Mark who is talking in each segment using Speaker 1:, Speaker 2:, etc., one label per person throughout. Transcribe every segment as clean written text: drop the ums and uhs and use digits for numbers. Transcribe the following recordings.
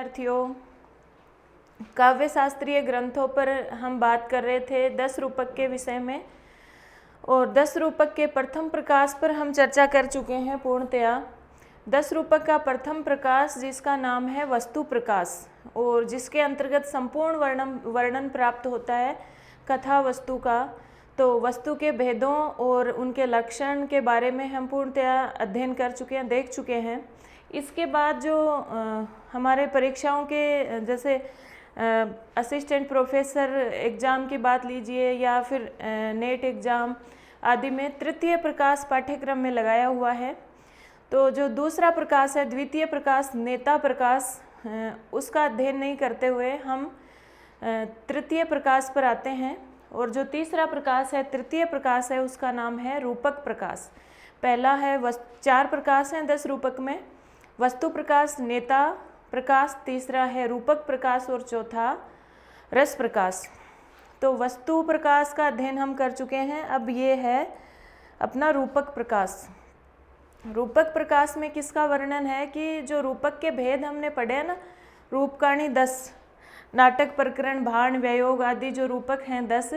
Speaker 1: विद्यार्थियों, काव्य शास्त्रीय ग्रंथों पर हम बात कर रहे थे 10 रूपक के विषय में, और 10 रूपक के प्रथम प्रकाश पर हम चर्चा कर चुके हैं पूर्णतया। 10 रूपक का प्रथम प्रकाश जिसका नाम है वस्तु प्रकाश, और जिसके अंतर्गत संपूर्ण वर्णन प्राप्त होता है कथा वस्तु का। तो वस्तु के भेदों और उनके लक्षण के बारे में हम पूर्णतया अध्ययन कर चुके हैं, देख चुके हैं। इसके बाद जो हमारे परीक्षाओं के जैसे असिस्टेंट प्रोफेसर एग्ज़ाम की बात लीजिए या फिर नेट एग्ज़ाम आदि में तृतीय प्रकाश पाठ्यक्रम में लगाया हुआ है। तो जो दूसरा प्रकाश है द्वितीय प्रकाश नेता प्रकाश, उसका अध्ययन नहीं करते हुए हम तृतीय प्रकाश पर आते हैं। और जो तीसरा प्रकाश है तृतीय प्रकाश है उसका नाम है रूपक प्रकाश। पहला है 4 प्रकाश हैं 10 रूपक में, वस्तु प्रकाश, नेता प्रकाश, तीसरा है रूपक प्रकाश और चौथा रस प्रकाश। तो वस्तु प्रकाश का अध्ययन हम कर चुके हैं। अब ये है अपना रूपक प्रकाश। रूपक प्रकाश में किसका वर्णन है कि जो रूपक के भेद हमने पढ़े हैं ना, रूपकाणी 10, नाटक, प्रकरण, भाण, व्यायोग आदि जो रूपक हैं 10,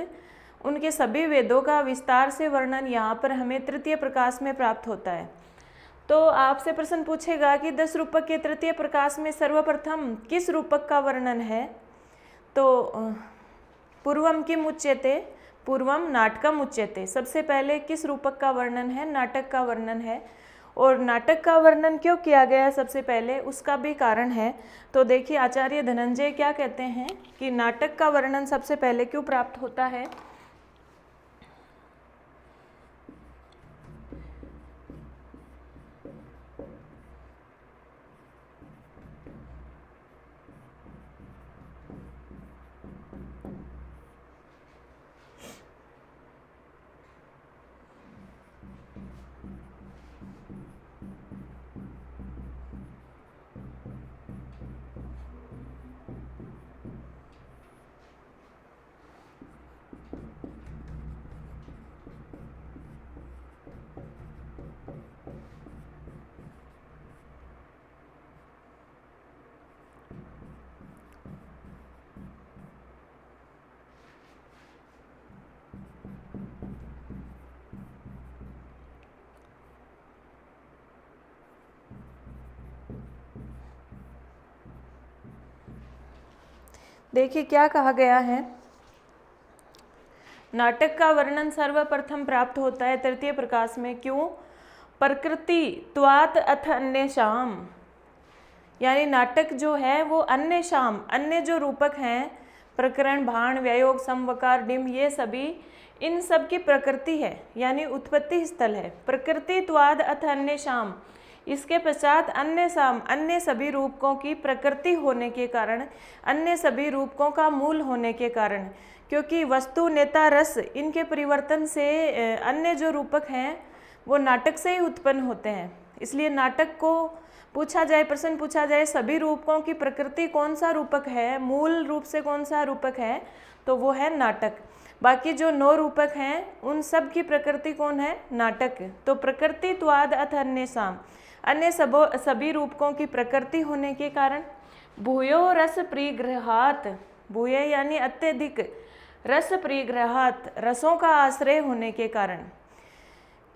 Speaker 1: उनके सभी वेदों का विस्तार से वर्णन यहाँ पर हमें तृतीय प्रकाश में प्राप्त होता है। तो आपसे प्रश्न पूछेगा कि 10 रूपक के तृतीय प्रकाश में सर्वप्रथम किस रूपक का वर्णन है? तो पूर्वम किम उच्यते, पूर्वम नाटकम उच्यते। सबसे पहले किस रूपक का वर्णन है? नाटक का वर्णन है। और नाटक का वर्णन क्यों किया गया सबसे पहले, उसका भी कारण है। तो देखिए आचार्य धनंजय क्या कहते हैं कि नाटक का वर्णन सबसे पहले क्यों प्राप्त होता है। देखिए क्या कहा गया है, नाटक का वर्णन सर्वप्रथम प्राप्त होता है तृतीय प्रकाश में। क्यों? प्रकृति त्वात अथ अन्य शाम, यानी नाटक जो है वो अन्य शाम, अन्य जो रूपक हैं प्रकरण, भाण, व्यायोग, समवकार, डिम, ये सभी इन सब की प्रकृति है, यानी उत्पत्ति स्थल है। प्रकृति त्वाद अथ अन्य शाम, इसके पश्चात अन्य शाम, अन्य सभी रूपकों की प्रकृति होने के कारण, अन्य सभी रूपकों का मूल होने के कारण, क्योंकि वस्तु, नेता, रस इनके परिवर्तन से अन्य जो रूपक हैं वो नाटक से ही उत्पन्न होते हैं। इसलिए नाटक को पूछा जाए, प्रश्न पूछा जाए सभी रूपकों की प्रकृति कौन सा रूपक है, मूल रूप से कौन सा रूपक है, तो वो है नाटक। बाकी जो 9 रूपक हैं उन सब की प्रकृति कौन है? नाटक। तो प्रकृति त्वाद अथ अन्य शाम, अन्य सभी रूपकों की प्रकृति होने के कारण, भूयो रस परिग्रहात, भूय यानी अत्यधिक, रस परिग्रहात रसों का आश्रय होने के कारण,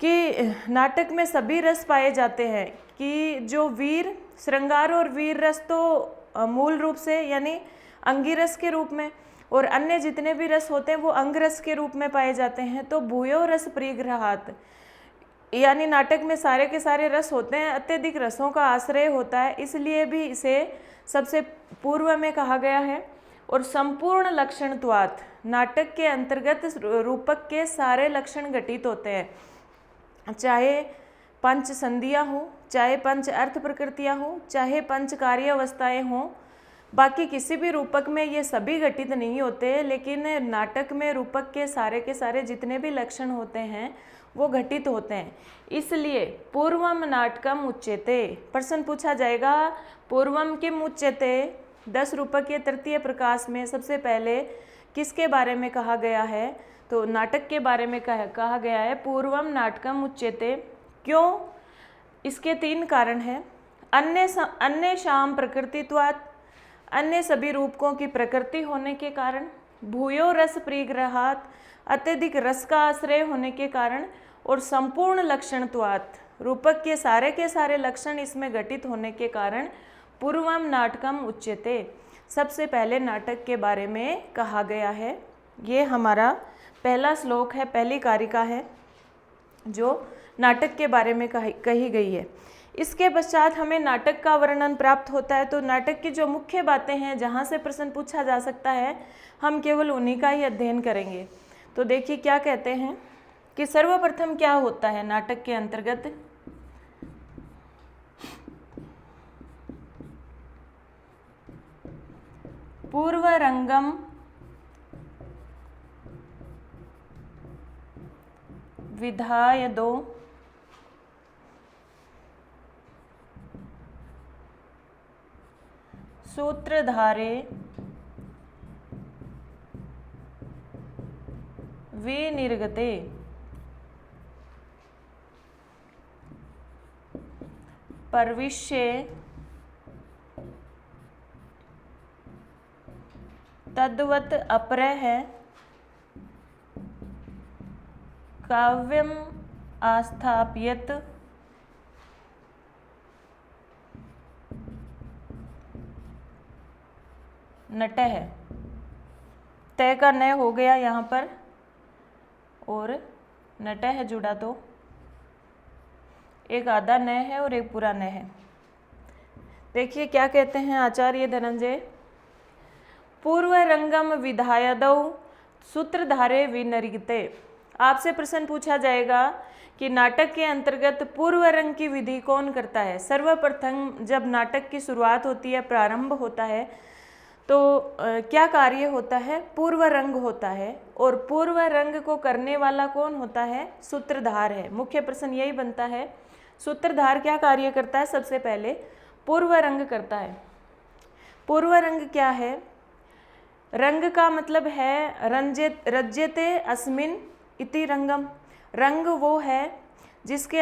Speaker 1: कि नाटक में सभी रस पाए जाते हैं। कि जो वीर, श्रृंगार और वीर रस तो मूल रूप से यानी अंगिरस के रूप में, और अन्य जितने भी रस होते हैं वो अंगरस के रूप में पाए जाते हैं। तो भूयो रस परिग्रहात, यानी नाटक में सारे के सारे रस होते हैं, अत्यधिक रसों का आश्रय होता है, इसलिए भी इसे सबसे पूर्व में कहा गया है। और संपूर्ण लक्षणत्वात्, नाटक के अंतर्गत रूपक के सारे लक्षण घटित होते हैं, चाहे पंच संधियाँ हों, चाहे पंच अर्थ प्रकृतियाँ हों, चाहे पंच कार्य अवस्थाएँ हों। बाकी किसी भी रूपक में ये सभी घटित नहीं होते, लेकिन नाटक में रूपक के सारे जितने भी लक्षण होते हैं वो घटित होते हैं। इसलिए पूर्वम नाटकम उच्यते, प्रश्न पूछा जाएगा पूर्वम किम उच्यते, 10 रूपक के तृतीय प्रकाश में सबसे पहले किसके बारे में कहा गया है? तो नाटक के बारे में कहा गया है पूर्वम नाटकम उच्यते। क्यों? इसके 3 कारण हैं। अन्य शाम प्रकृतित्वात्, अन्य सभी रूपकों की प्रकृति होने के कारण, भूयो रस परिग्रहात अत्यधिक रस का आश्रय होने के कारण, और संपूर्ण लक्षणत्वात् रूपक के सारे लक्षण इसमें घटित होने के कारण पूर्वम नाटकम उच्यते, सबसे पहले नाटक के बारे में कहा गया है। ये हमारा पहला श्लोक है, पहली कारिका है जो नाटक के बारे में कही गई है। इसके पश्चात हमें नाटक का वर्णन प्राप्त होता है। तो नाटक की जो मुख्य बातें हैं जहाँ से प्रश्न पूछा जा सकता है, हम केवल उन्हीं का ही अध्ययन करेंगे। तो देखिए क्या कहते हैं कि सर्वप्रथम क्या होता है नाटक के अंतर्गत। पूर्वरंगम विधायदो सूत्रधारे विनिर्गते प्रविश्ये तद्वत् अपरः काव्यम आस्थाप्यत नटः। तय का नय हो गया यहाँ पर और नटः जुड़ा तो एक आधा नय है और एक पूरा नय है। देखिए क्या कहते हैं आचार्य धनंजय। पूर्व रंगम विधायदौ सूत्रधारे विनिर्गते। आपसे प्रश्न पूछा जाएगा कि नाटक के अंतर्गत पूर्व रंग की विधि कौन करता है। सर्वप्रथम जब नाटक की शुरुआत होती है, प्रारंभ होता है, तो क्या कार्य होता है, पूर्व रंग होता है। और पूर्व रंग को करने वाला कौन होता है, सूत्रधार है। मुख्य प्रश्न यही बनता है, सूत्रधार क्या कार्य करता है। सबसे पहले पूर्व रंग करता है। पूर्व रंग क्या है, रंग का मतलब है रज्यते अस्मिन इति रंगम। रंग वो है जिसके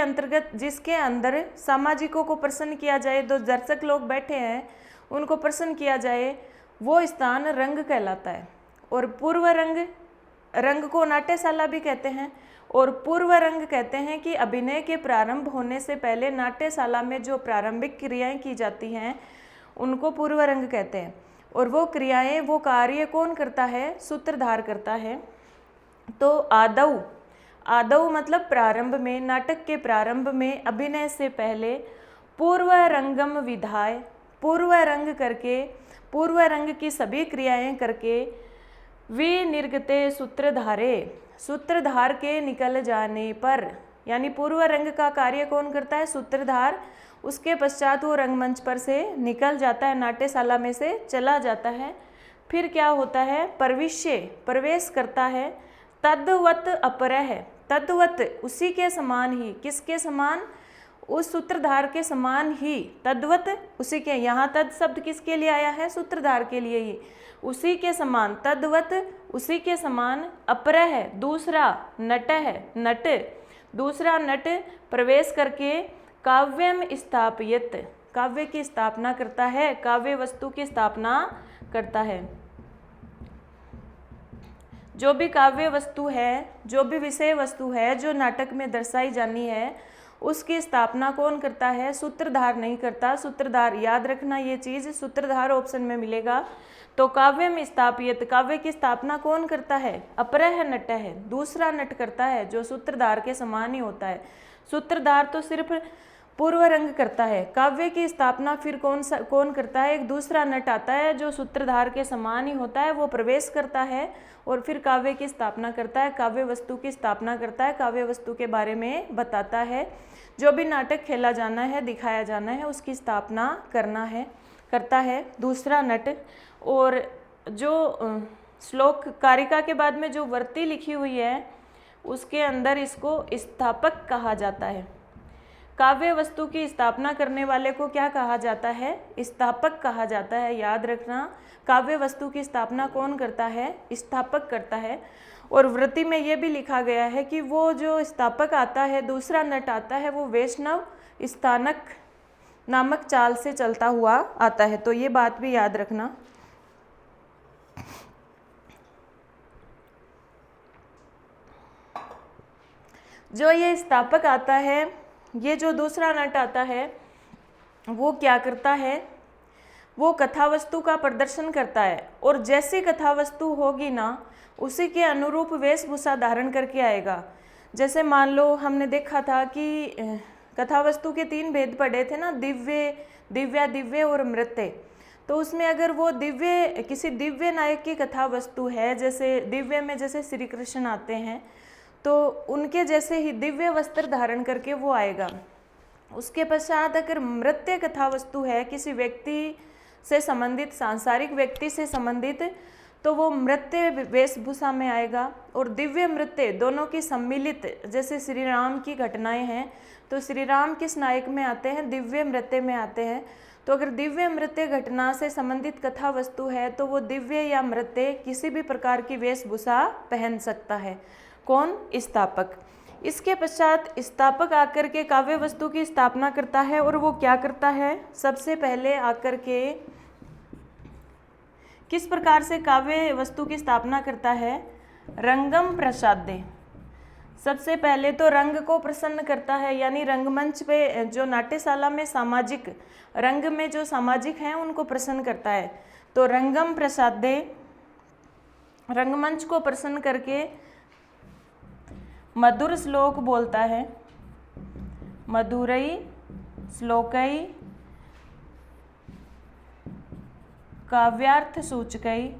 Speaker 1: अंदर सामाजिकों को प्रसन्न किया जाए, जो दर्शक लोग बैठे हैं उनको प्रसन्न किया जाए, वो स्थान रंग कहलाता है। और पूर्व रंग को नाट्यशाला भी कहते हैं। और पूर्व रंग कहते हैं कि अभिनय के प्रारंभ होने से पहले नाट्यशाला में जो प्रारंभिक क्रियाएं की जाती हैं उनको पूर्व रंग कहते हैं। और वो क्रियाएं, वो कार्य कौन करता है, सूत्रधार करता है। तो आदौ मतलब प्रारंभ में, नाटक के प्रारंभ में अभिनय से पहले पूर्व रंगम विधाय, पूर्व रंग करके, पूर्व रंग की सभी क्रियाएं करके, विनिर्गते सूत्रधारे, सूत्रधार के निकल जाने पर, यानी पूर्व रंग का कार्य कौन करता है, सूत्रधार। उसके पश्चात वो रंगमंच पर से निकल जाता है, नाट्यशाला में से चला जाता है। फिर क्या होता है, प्रवेश करता है, तद्वत् अपरः, तद्वत् उसी के समान ही, किसके समान, उस सूत्रधार के समान ही, तद्वत् उसी के, यहाँ तद शब्द किसके लिए आया है, सूत्रधार के लिए ही, उसी के समान, तद्वत् उसी के समान, अपरः दूसरा, नटः नट, दूसरा नट प्रवेश करके काव्यम स्थापयत, काव्य की स्थापना करता है, काव्य वस्तु की स्थापना करता है। जो भी काव्य वस्तु है, जो भी विषय वस्तु है जो नाटक में दर्शाई जानी है, उसकी स्थापना कौन करता है, सूत्रधार नहीं करता। सूत्रधार, याद रखना ये चीज़, सूत्रधार ऑप्शन में मिलेगा। तो काव्य में स्थापित, काव्य की स्थापना कौन करता है, अपरः नटः, दूसरा नट करता है जो सूत्रधार के समान ही होता है। सूत्रधार तो सिर्फ पूर्व रंग करता है, काव्य की स्थापना फिर कौन करता है, एक दूसरा नट आता है जो सूत्रधार के समान ही होता है, वो प्रवेश करता है और फिर काव्य की स्थापना करता है, काव्य वस्तु की स्थापना करता है, काव्य वस्तु के बारे में बताता है। जो भी नाटक खेला जाना है, दिखाया जाना है, उसकी स्थापना करता है दूसरा नट। और जो श्लोक कारिका के बाद में जो वर्ती लिखी हुई है उसके अंदर इसको स्थापक कहा जाता है। काव्य वस्तु की स्थापना करने वाले को क्या कहा जाता है, स्थापक कहा जाता है। याद रखना, काव्य वस्तु की स्थापना कौन करता है, स्थापक करता है। और वृत्ति में ये भी लिखा गया है कि वो जो स्थापक आता है, दूसरा नट आता है, वो वैष्णव स्थानक नामक चाल से चलता हुआ आता है। तो ये बात भी याद रखना। जो ये स्थापक आता है, ये जो दूसरा नट आता है, वो क्या करता है, वो कथावस्तु का प्रदर्शन करता है और जैसी कथावस्तु होगी ना, उसी के अनुरूप वेशभूषा धारण करके आएगा। जैसे मान लो हमने देखा था कि कथावस्तु के 3 भेद पढ़े थे ना, दिव्य, दिव्या दिव्य और मृत्य। तो उसमें अगर वो दिव्य, किसी दिव्य नायक की कथावस्तु है, जैसे दिव्य में जैसे श्री कृष्ण आते हैं, तो उनके जैसे ही दिव्य वस्त्र धारण करके वो आएगा। उसके पश्चात अगर मृत्य कथावस्तु है, किसी व्यक्ति से संबंधित, सांसारिक व्यक्ति से संबंधित, तो वो मृत्य वेशभूषा में आएगा। और दिव्य मृत्य दोनों की सम्मिलित, जैसे श्री राम की घटनाएं हैं, तो श्री राम किस नायक में आते हैं, दिव्य मृत्य में आते हैं। तो अगर दिव्य मृत्य घटना से संबंधित कथा वस्तु है, तो वो दिव्य या मृत्य किसी भी प्रकार की वेशभूषा पहन सकता है। कौन? स्थापक। इसके पश्चात स्थापक आकर के काव्य वस्तु की स्थापना करता है। और वो क्या करता है, सबसे पहले आकर के किस प्रकार से काव्य वस्तु की स्थापना करता है, रंगम प्रसादे। सबसे पहले तो रंग को प्रसन्न करता है, यानी रंगमंच पे जो नाट्यशाला में सामाजिक रंग में जो सामाजिक हैं उनको प्रसन्न करता है। तो रंगम प्रसादे, रंगमंच को प्रसन्न करके मधुर श्लोक बोलता है, मधुरई श्लोकई काव्यार्थ सूचकई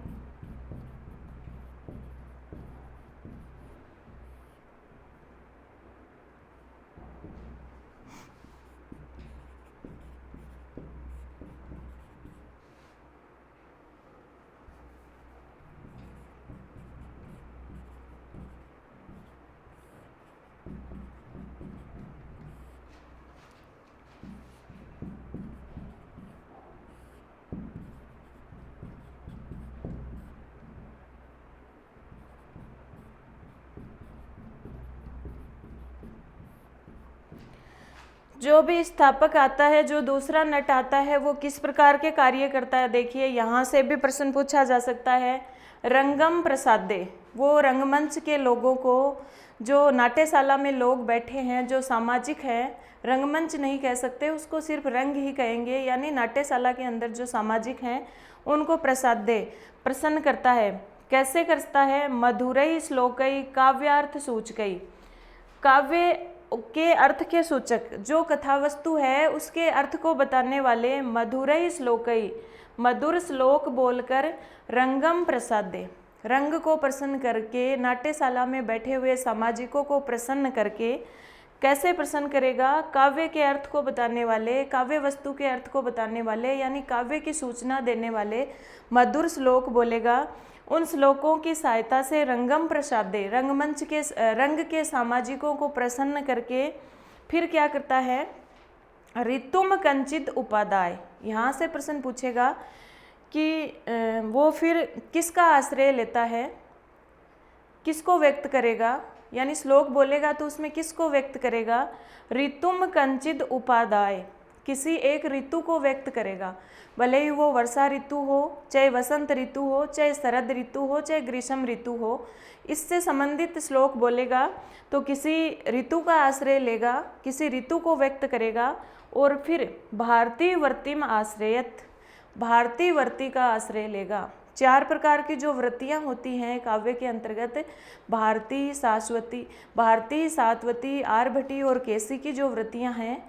Speaker 1: जो भी स्थापक आता है, जो दूसरा नट आता है, वो किस प्रकार के कार्य करता है। देखिए यहाँ से भी प्रश्न पूछा जा सकता है। रंगम प्रसादे, वो रंगमंच के लोगों को, जो नाट्यशाला में लोग बैठे हैं, जो सामाजिक हैं, रंगमंच नहीं कह सकते उसको, सिर्फ रंग ही कहेंगे, यानी नाट्यशाला के अंदर जो सामाजिक हैं उनको प्रसादे, प्रसन्न करता है। कैसे करता है, मधुरई श्लोकई काव्यार्थ सूचकई, काव्य के अर्थ के सूचक, जो कथावस्तु है उसके अर्थ को बताने वाले मधुरई श्लोकई, मधुर श्लोक बोलकर रंगम प्रसादे, रंग को प्रसन्न करके, नाट्यशाला में बैठे हुए सामाजिकों को प्रसन्न करके, कैसे प्रसन्न करेगा, काव्य के अर्थ को बताने वाले, काव्य वस्तु के अर्थ को बताने वाले, यानी काव्य की सूचना देने वाले मधुर श्लोक बोलेगा। उन श्लोकों की सहायता से रंगम प्रसादे, रंगमंच के रंग के सामाजिकों को प्रसन्न करके फिर क्या करता है, ऋतुम कंचित उपादाय। यहाँ से प्रश्न पूछेगा कि वो फिर किसका आश्रय लेता है, किसको व्यक्त करेगा, यानी श्लोक बोलेगा तो उसमें किसको व्यक्त करेगा, ऋतुम कंचित उपादाय, किसी एक ऋतु को व्यक्त करेगा। भले ही वो वर्षा ऋतु हो, चाहे वसंत ऋतु हो, चाहे शरद ऋतु हो, चाहे ग्रीष्म ऋतु हो, इससे संबंधित श्लोक बोलेगा तो किसी ऋतु का आश्रय लेगा, किसी ऋतु को व्यक्त करेगा। और फिर भारतीय वर्तिम आश्रयत, भारतीय वर्ती का आश्रय लेगा। 4 प्रकार की जो वृत्तियाँ होती हैं काव्य के अंतर्गत, भारती, शाश्वती, भारती, सात्वती, आर्भटी और केसी की जो वृत्तियाँ हैं,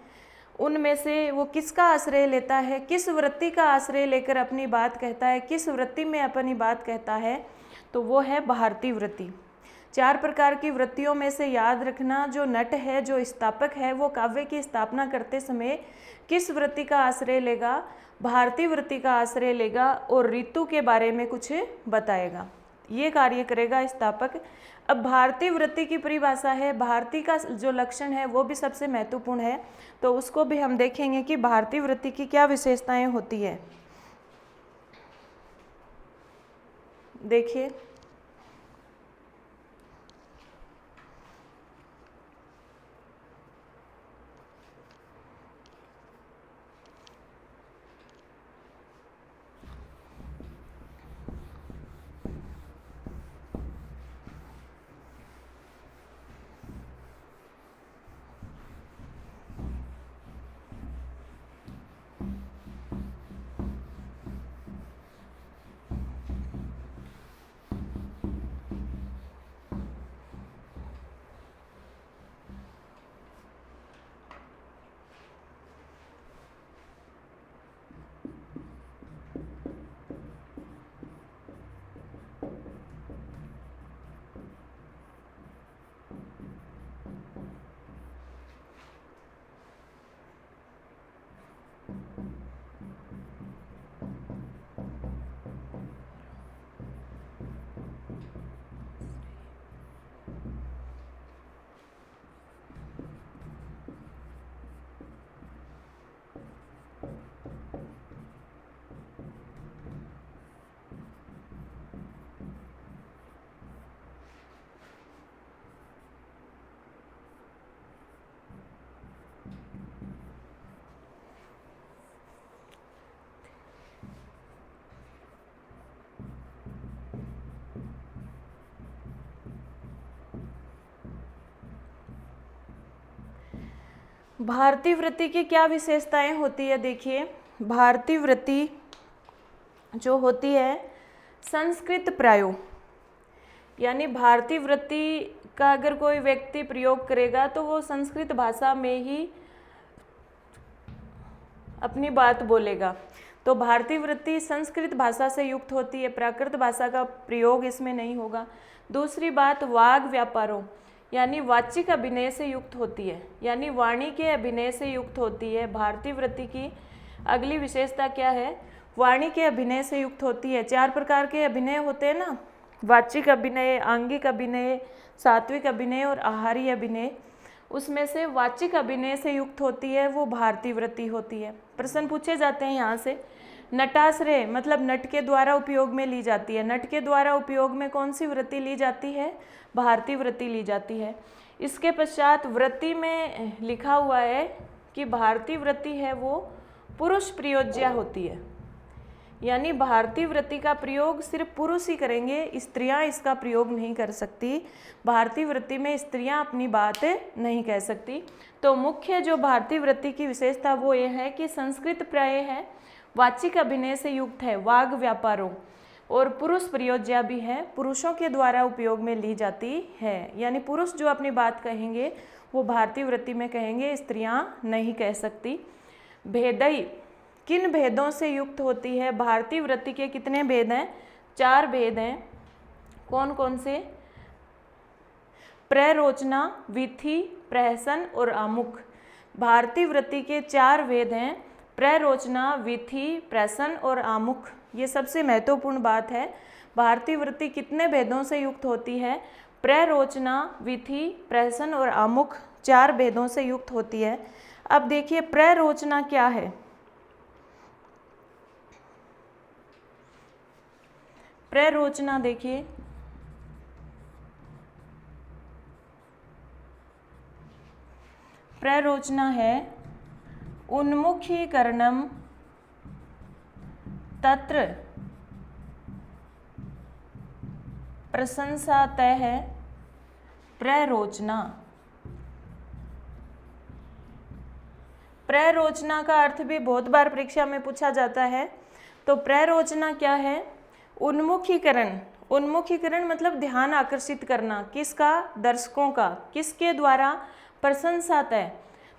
Speaker 1: उनमें से वो किसका आश्रय लेता है, किस वृत्ति का आश्रय लेकर अपनी बात कहता है, किस वृत्ति में अपनी बात कहता है, तो वो है भारतीय वृत्ति। 4 प्रकार की वृत्तियों में से याद रखना, जो नट है, जो स्थापक है, वो काव्य की स्थापना करते समय किस वृत्ति का आश्रय लेगा, भारतीय वृत्ति का आश्रय लेगा और ऋतु के बारे में कुछ बताएगा। ये कार्य करेगा स्थापक। अब भारतीय वृत्ति की परिभाषा है, भारतीय का जो लक्षण है वो भी सबसे महत्वपूर्ण है, तो उसको भी हम देखेंगे कि भारतीय वृत्ति की क्या विशेषताएं होती है। देखिए, भारतीय वृत्ति की क्या विशेषताएं होती है? देखिए, भारतीय वृत्ति जो होती है संस्कृत प्रायो, यानी भारतीय वृत्ति का अगर कोई व्यक्ति प्रयोग करेगा तो वो संस्कृत भाषा में ही अपनी बात बोलेगा। तो भारतीय वृत्ति संस्कृत भाषा से युक्त होती है, प्राकृत भाषा का प्रयोग इसमें नहीं होगा। दूसरी बात, वाग व्यापारों यानी वाचिक अभिनय से युक्त होती है, यानी वाणी के अभिनय से युक्त होती है। भारतीय वृत्ति की अगली विशेषता क्या है? वाणी के अभिनय से युक्त होती है। 4 प्रकार के अभिनय होते हैं ना, वाचिक अभिनय, आंगिक अभिनय, सात्विक अभिनय और आहारी अभिनय। उसमें से वाचिक अभिनय से युक्त होती है वो भारतीय वृत्ति होती है। प्रश्न पूछे जाते हैं यहाँ से। नटाश्रय मतलब नट के द्वारा उपयोग में ली जाती है। नट के द्वारा उपयोग में कौन सी वृत्ति ली जाती है? भारतीय वृत्ति ली जाती है। इसके पश्चात वृत्ति में लिखा हुआ है कि भारतीय वृत्ति है वो पुरुष प्रयोज्या होती है, यानी भारतीय वृत्ति का प्रयोग सिर्फ पुरुष ही करेंगे, स्त्रियां इसका प्रयोग नहीं कर सकती। भारतीय वृत्ति में स्त्रियां अपनी बात नहीं कह सकती। तो मुख्य जो भारतीय वृत्ति की विशेषता वो ये है कि संस्कृत प्राय है, वाचिक अभिनय से युक्त है, वाग व्यापारों, और पुरुष प्रयोज्या भी है, पुरुषों के द्वारा उपयोग में ली जाती है। यानी पुरुष जो अपनी बात कहेंगे वो भारतीय वृत्ति में कहेंगे, स्त्रियां नहीं कह सकती। भेदई किन भेदों से युक्त होती है? भारतीय वृत्ति के कितने भेद हैं? 4 भेद हैं। कौन कौन से? प्ररोचना, विथि, प्रहसन और आमुख। भारतीय वृत्ति के 4 भेद हैं, प्ररोचना, विथि, प्रहसन और आमुख। ये सबसे महत्वपूर्ण बात है। भारतीय वृत्ति कितने भेदों से युक्त होती है? प्ररोचना, विथि, प्रहसन और आमुख 4 भेदों से युक्त होती है। अब देखिए प्ररोचना क्या है? प्ररोचना देखिए, प्ररोचना है उन्मुखीकरणम तत्र प्रशंसातः प्ररोचना। प्ररोचना का अर्थ भी बहुत बार परीक्षा में पूछा जाता है। तो प्ररोचना क्या है? उन्मुखीकरण। उन्मुखीकरण मतलब ध्यान आकर्षित करना, किसका? दर्शकों का। किसके द्वारा? प्रशंसातः।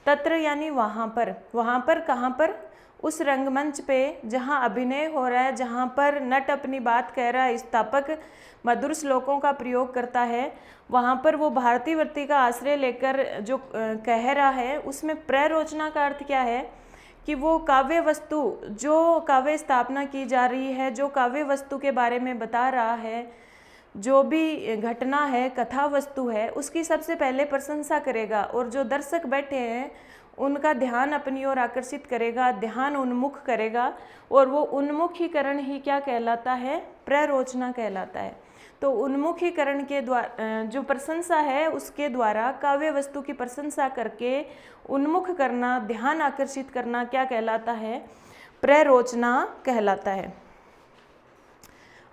Speaker 1: तत्र यानी वहाँ पर। वहाँ पर कहाँ पर? उस रंगमंच पे जहाँ अभिनय हो रहा है, जहाँ पर नट अपनी बात कह रहा है, स्थापक मधुर श्लोकों का प्रयोग करता है, वहाँ पर वो भारतीय वृत्ति का आश्रय लेकर जो कह रहा है, उसमें प्ररोचना का अर्थ क्या है? कि वो काव्य वस्तु, जो काव्य स्थापना की जा रही है, जो काव्य वस्तु के बारे में बता रहा है, जो भी घटना है, कथा वस्तु है, उसकी सबसे पहले प्रशंसा करेगा और जो दर्शक बैठे हैं उनका ध्यान अपनी ओर आकर्षित करेगा, ध्यान उन्मुख करेगा, और वो उन्मुखीकरण ही क्या कहलाता है? प्ररोचना कहलाता है। तो उन्मुखीकरण के द्वारा जो प्रशंसा है उसके द्वारा काव्य वस्तु की प्रशंसा करके उन्मुख करना, ध्यान आकर्षित करना क्या कहलाता है? प्ररोचना कहलाता है।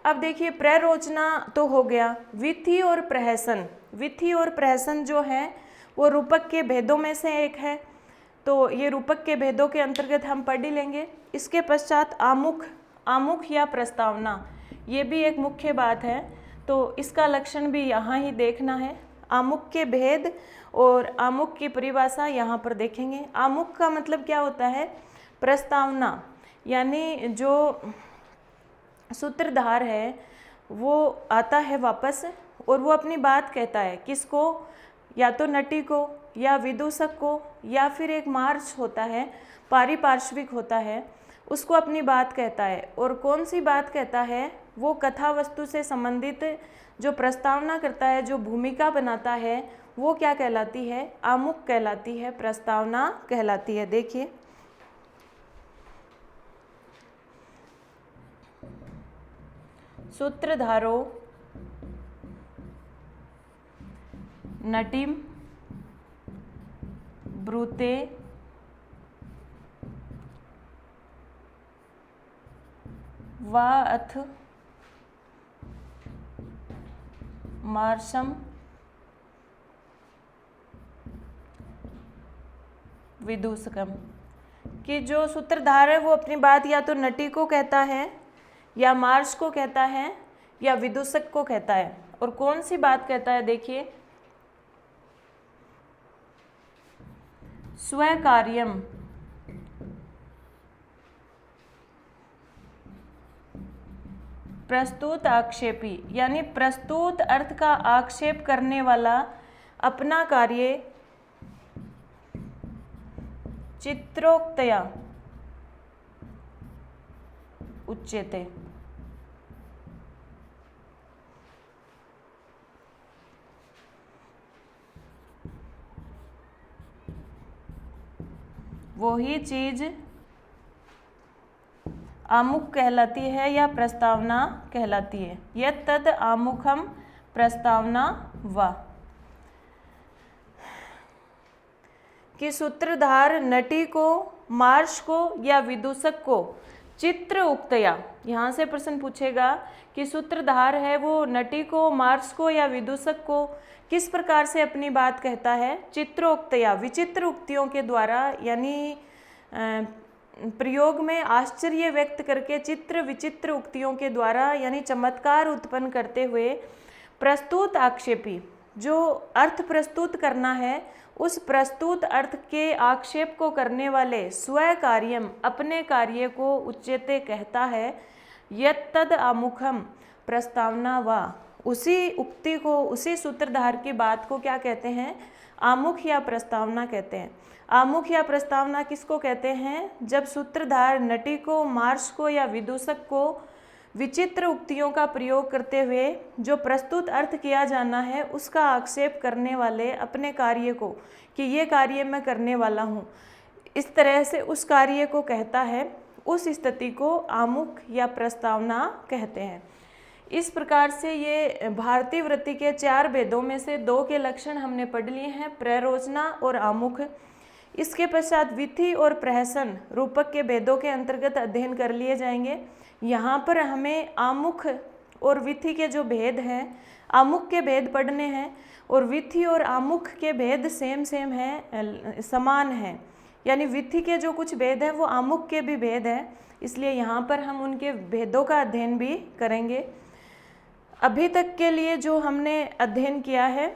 Speaker 1: अब देखिए प्ररोचना तो हो गया। विथि और प्रहसन। विथि और प्रहसन जो है वो रूपक के भेदों में से एक है, तो ये रूपक के भेदों के अंतर्गत हम पढ़ ही लेंगे। इसके पश्चात आमुख। आमुख या प्रस्तावना, ये भी एक मुख्य बात है, तो इसका लक्षण भी यहाँ ही देखना है। आमुख के भेद और आमुख की परिभाषा यहाँ पर देखेंगे। आमुख का मतलब क्या होता है? प्रस्तावना, यानी जो सूत्रधार है वो आता है वापस और वो अपनी बात कहता है। किसको? या तो नटी को, या विदूषक को, या फिर एक मार्च होता है, पारिपार्श्विक होता है, उसको अपनी बात कहता है। और कौन सी बात कहता है? वो कथा वस्तु से संबंधित जो प्रस्तावना करता है, जो भूमिका बनाता है, वो क्या कहलाती है? आमुख कहलाती है, प्रस्तावना कहलाती है। देखिए सूत्रधारो नटीम ब्रूते वा अथ मार्शम विदूषकम, कि जो सूत्रधार है वो अपनी बात या तो नटी को कहता है, या मार्श को कहता है, या विदूषक को कहता है। और कौन सी बात कहता है, देखिए, स्वकार्यम, प्रस्तुत आक्षेपी, यानी प्रस्तुत अर्थ का आक्षेप करने वाला अपना कार्य चित्रोक्तया उच्यते। वही चीज आमुख कहलाती है या प्रस्तावना कहलाती है। यत् तद आमुखम प्रस्तावना वा, कि सूत्रधार नटी को, मार्श को या विदूषक को चित्र उक्तया, यहाँ से प्रश्न पूछेगा कि सूत्रधार है वो नटी को, मार्श को या विदूषक को किस प्रकार से अपनी बात कहता है, चित्रोक्तया, विचित्र उक्तियों के द्वारा, यानी प्रयोग में आश्चर्य व्यक्त करके चित्र विचित्र उक्तियों के द्वारा, यानी चमत्कार उत्पन्न करते हुए, प्रस्तुत आक्षेपी, जो अर्थ प्रस्तुत करना है उस प्रस्तुत अर्थ के आक्षेप को करने वाले स्वकार्यम, अपने कार्य को उच्यते कहता है। यत् तद आमुखम प्रस्तावना वा, उसी उक्ति को, उसी सूत्रधार की बात को क्या कहते हैं, आमुख या प्रस्तावना कहते हैं। आमुख या प्रस्तावना किसको कहते हैं, जब सूत्रधार नटी को, मार्श को या विदूषक को विचित्र उक्तियों का प्रयोग करते हुए जो प्रस्तुत अर्थ किया जाना है उसका आक्षेप करने वाले अपने कार्य को, कि ये कार्य मैं करने वाला हूँ, इस तरह से उस कार्य को कहता है, उस स्थिति को आमुख या प्रस्तावना कहते हैं। इस प्रकार से ये भारतीय वृत्ति के 4 भेदों में से 2 के लक्षण हमने पढ़ लिए हैं, प्ररोचना और आमुख। इसके पश्चात विधि और प्रहसन रूपक के भेदों के अंतर्गत अध्ययन कर लिए जाएंगे। यहाँ पर हमें आमुख और विधि के जो भेद हैं, आमुख के भेद पढ़ने हैं, और विधि और आमुख के भेद सेम हैं, समान हैं, यानी विधि के जो कुछ भेद हैं वो आमुख के भी भेद हैं, इसलिए यहाँ पर हम उनके भेदों का अध्ययन भी करेंगे। अभी तक के लिए जो हमने अध्ययन किया है,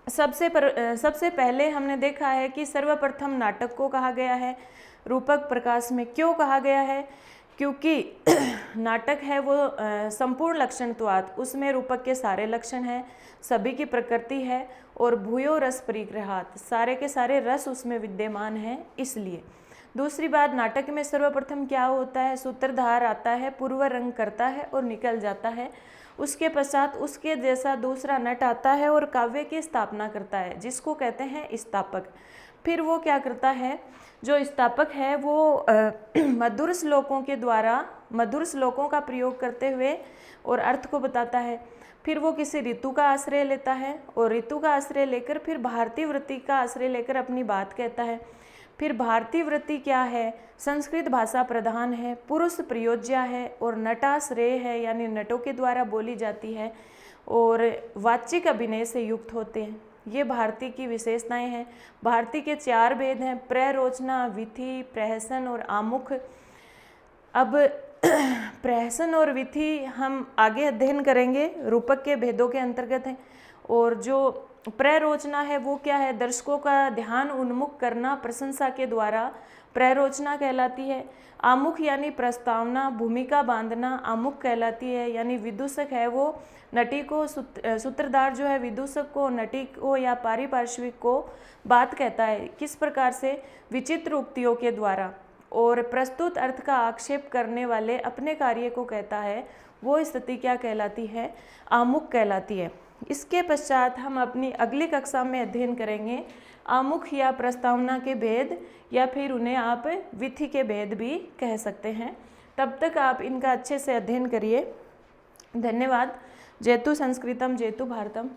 Speaker 1: सबसे पहले हमने देखा है कि सर्वप्रथम नाटक को कहा गया है रूपक प्रकाश में। क्यों कहा गया है, क्योंकि नाटक है वो संपूर्ण लक्षणत्वात्, उसमें रूपक के सारे लक्षण हैं, सभी की प्रकृति है, और भूयो रस परिग्रहात्, सारे के सारे रस उसमें विद्यमान हैं, इसलिए। दूसरी बात, नाटक में सर्वप्रथम क्या होता है, सूत्रधार आता है, पूर्व रंग करता है और निकल जाता है। उसके पश्चात उसके जैसा दूसरा नट आता है और काव्य की स्थापना करता है, जिसको कहते हैं स्थापक। फिर वो क्या करता है, जो स्थापक है वो मधुर श्लोकों के द्वारा, मधुर श्लोकों का प्रयोग करते हुए और अर्थ को बताता है। फिर वो किसी ऋतु का आश्रय लेता है, और ऋतु का आश्रय लेकर फिर भारतीय वृत्ति का आश्रय लेकर अपनी बात कहता है। फिर भारतीय वृत्ति क्या है, संस्कृत भाषा प्रधान है, पुरुष प्रयोज्या है, और नटाश्रय है, यानी नटों के द्वारा बोली जाती है, और वाचिक अभिनय से युक्त होते हैं। ये भारती की विशेषताएं हैं। भारती के 4 भेद हैं, प्ररोचना, विधि, प्रहसन और आमुख। अब प्रहसन और विधि हम आगे अध्ययन करेंगे, रूपक के भेदों के अंतर्गत हैं। और जो प्ररोचना है वो क्या है, दर्शकों का ध्यान उन्मुख करना प्रशंसा के द्वारा प्ररोचना कहलाती है। आमुख यानी प्रस्तावना, भूमिका बांधना आमुख कहलाती है, यानी विदूषक है वो नटी को, सूत्रधार जो है विदूषक को, नटी को या पारिपार्श्विक को बात कहता है, किस प्रकार से, विचित्र उक्तियों के द्वारा, और प्रस्तुत अर्थ का आक्षेप करने वाले अपने कार्य को कहता है, वो स्थिति क्या कहलाती है, आमुख कहलाती है। इसके पश्चात हम अपनी अगली कक्षा में अध्ययन करेंगे आमुख या प्रस्तावना के भेद, या फिर उन्हें आप विधि के भेद भी कह सकते हैं। तब तक आप इनका अच्छे से अध्ययन करिए। धन्यवाद। जयतु संस्कृतम जयतु भारतम।